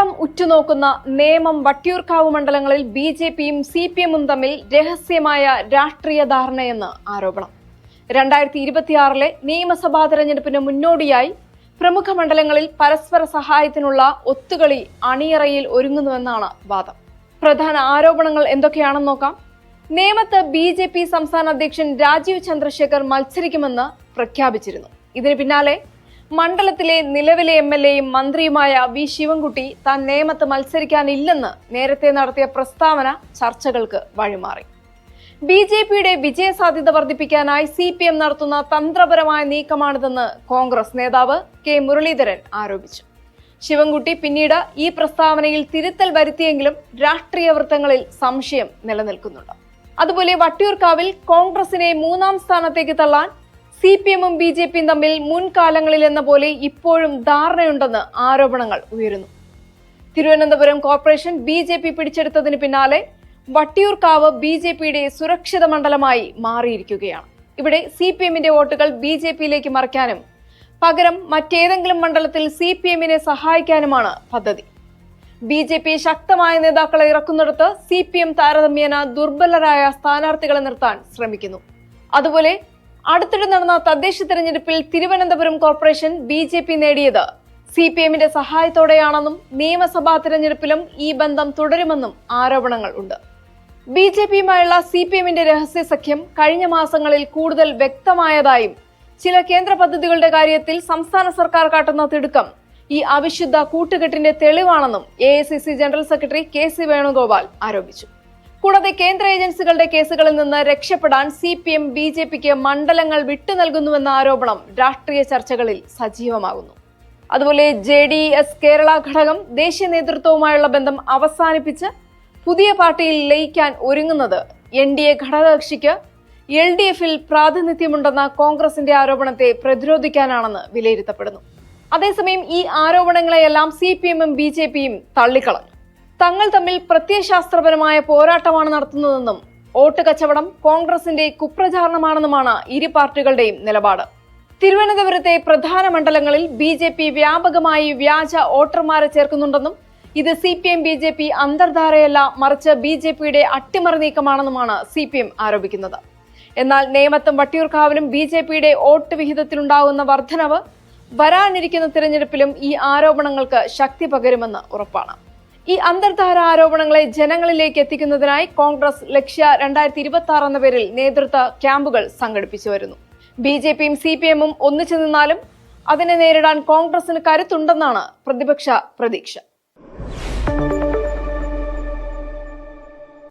കേരളം ഉറ്റുനോക്കുന്ന നേമം വട്ടിയൂർക്കാവ് മണ്ഡലങ്ങളിൽ ബിജെപിയും സിപിഎമ്മും തമ്മിൽ രഹസ്യമായ രാഷ്ട്രീയ ധാരണയെന്ന് ആരോപണം. 2026 നിയമസഭാ തെരഞ്ഞെടുപ്പിന് മുന്നോടിയായി പ്രമുഖ മണ്ഡലങ്ങളിൽ പരസ്പര സഹായത്തിനുള്ള ഒത്തുകളി അണിയറയിൽ ഒരുങ്ങുന്നുവെന്നാണ് വാദം. പ്രധാന ആരോപണങ്ങൾ എന്തൊക്കെയാണെന്ന് നോക്കാം. നേമത്ത് ബിജെപി സംസ്ഥാന അധ്യക്ഷൻ രാജീവ് ചന്ദ്രശേഖർ മത്സരിക്കുമെന്ന് പ്രഖ്യാപിച്ചിരുന്നു. ഇതിന് പിന്നാലെ മണ്ഡലത്തിലെ നിലവിലെ എംഎൽഎയും മന്ത്രിയുമായ വി ശിവൻകുട്ടി താൻ നേമത്ത് മത്സരിക്കാനില്ലെന്ന് നേരത്തെ നടത്തിയ പ്രസ്താവന ചർച്ചകൾക്ക് വഴിമാറി. ബിജെപിയുടെ വിജയസാധ്യത വർദ്ധിപ്പിക്കാനായി സിപിഎം നടത്തുന്ന തന്ത്രപരമായ നീക്കമാണിതെന്ന് കോൺഗ്രസ് നേതാവ് കെ മുരളീധരൻ ആരോപിച്ചു. ശിവൻകുട്ടി പിന്നീട് ഈ പ്രസ്താവനയിൽ തിരുത്തൽ വരുത്തിയെങ്കിലും രാഷ്ട്രീയ വൃത്തങ്ങളിൽ സംശയം നിലനിൽക്കുന്നുണ്ട്. അതുപോലെ വട്ടിയൂർക്കാവിൽ കോൺഗ്രസിനെ 3ാം സ്ഥാനത്തേക്ക് തള്ളാൻ സിപിഎമ്മും ബിജെപിയും തമ്മിൽ മുൻകാലങ്ങളിൽ എന്ന പോലെ ഇപ്പോഴും ധാരണയുണ്ടെന്ന് ആരോപണങ്ങൾ ഉയരുന്നു. തിരുവനന്തപുരം കോർപ്പറേഷൻ ബിജെപി പിടിച്ചെടുത്തതിന് പിന്നാലെ വട്ടിയൂർക്കാവ് ബിജെപിയുടെ സുരക്ഷിത മണ്ഡലമായി മാറിയിരിക്കുകയാണ്. ഇവിടെ സിപിഎമ്മിന്റെ വോട്ടുകൾ ബിജെപിയിലേക്ക് മറിക്കാനും പകരം മറ്റേതെങ്കിലും മണ്ഡലത്തിൽ സിപിഎമ്മിനെ സഹായിക്കാനുമാണ് പദ്ധതി. ബിജെപി ശക്തമായ നേതാക്കളെ ഇറക്കുന്നിടത്ത് സിപിഎം താരതമ്യേന ദുർബലരായ സ്ഥാനാർത്ഥികളെ നിർത്താൻ ശ്രമിക്കുന്നു. അതുപോലെ അടുത്തിടെ നടന്ന തദ്ദേശ തെരഞ്ഞെടുപ്പിൽ തിരുവനന്തപുരം കോർപ്പറേഷൻ ബിജെപി നേടിയത് സിപിഎമ്മിന്റെ സഹായത്തോടെയാണെന്നും നിയമസഭാ തെരഞ്ഞെടുപ്പിലും ഈ ബന്ധം തുടരുമെന്നും ആരോപണങ്ങൾ ഉണ്ട്. ബിജെപിയുമായുള്ള സിപിഎമ്മിന്റെ രഹസ്യ സഖ്യം കഴിഞ്ഞ മാസങ്ങളിൽ കൂടുതൽ വ്യക്തമായതായും ചില കേന്ദ്ര പദ്ധതികളുടെ കാര്യത്തിൽ സംസ്ഥാന സർക്കാർ കാട്ടുന്ന തിടുക്കം ഈ അവിശുദ്ധ കൂട്ടുകെട്ടിന്റെ തെളിവാണെന്നും AICC general secretary KC. Venugopal ആരോപിച്ചു. കൂടാതെ കേന്ദ്ര ഏജൻസികളുടെ കേസുകളിൽ നിന്ന് രക്ഷപ്പെടാൻ സിപിഎം ബിജെപിക്ക് മണ്ഡലങ്ങൾ വിട്ടു നൽകുന്നുവെന്ന ആരോപണം രാഷ്ട്രീയ ചർച്ചകളിൽ സജീവമാകുന്നു. അതുപോലെ ജെഡിഎസ് കേരള ഘടകം ദേശീയ നേതൃത്വവുമായുള്ള ബന്ധം അവസാനിപ്പിച്ച് പുതിയ പാർട്ടിയിൽ ലയിക്കാൻ ഒരുങ്ങുന്നത് എൻഡിഎ ഘടകകക്ഷിക്ക് എൽഡിഎഫിൽ പ്രാതിനിധ്യമുണ്ടെന്ന കോൺഗ്രസിന്റെ ആരോപണത്തെ പ്രതിരോധിക്കാനാണെന്ന് വിലയിരുത്തപ്പെടുന്നു. അതേസമയം ഈ ആരോപണങ്ങളെയെല്ലാം സിപിഎമ്മും ബിജെപിയും തള്ളിക്കളഞ്ഞു. തങ്ങൾ തമ്മിൽ പ്രത്യയശാസ്ത്രപരമായ പോരാട്ടമാണ് നടത്തുന്നതെന്നും വോട്ട് കച്ചവടം കോൺഗ്രസിന്റെ കുപ്രചാരണമാണെന്നുമാണ് ഇരു പാർട്ടികളുടെയും നിലപാട്. തിരുവനന്തപുരത്തെ പ്രധാന മണ്ഡലങ്ങളിൽ ബിജെപി വ്യാപകമായി വ്യാജ വോട്ടർമാരെ ചേർക്കുന്നുണ്ടെന്നും ഇത് സിപിഎം ബിജെപി അന്തർധാരയല്ല, മറിച്ച് ബിജെപിയുടെ അട്ടിമറി നീക്കമാണെന്നുമാണ് സിപിഎം ആരോപിക്കുന്നത്. എന്നാൽ നേമത്തും വട്ടിയൂർക്കാവിലും ബിജെപിയുടെ വോട്ട് വിഹിതത്തിലുണ്ടാകുന്ന വർധനവ് വരാനിരിക്കുന്ന തിരഞ്ഞെടുപ്പിലും ഈ ആരോപണങ്ങൾക്ക് ശക്തി പകരുമെന്ന് ഉറപ്പാണ്. ഈ അന്തർധാര ആരോപണങ്ങളെ ജനങ്ങളിലേക്ക് എത്തിക്കുന്നതിനായി കോൺഗ്രസ് ലക്ഷ്യ 2026 എന്ന പേരിൽ നേതൃത്വ ക്യാമ്പുകൾ സംഘടിപ്പിച്ചു വരുന്നു. ബിജെപിയും സിപിഎമ്മും ഒന്നിച്ചു നിന്നാലും അതിനെ നേരിടാൻ കോൺഗ്രസിന് കരുത്തുണ്ടെന്നാണ് പ്രതിപക്ഷ പ്രതീക്ഷ.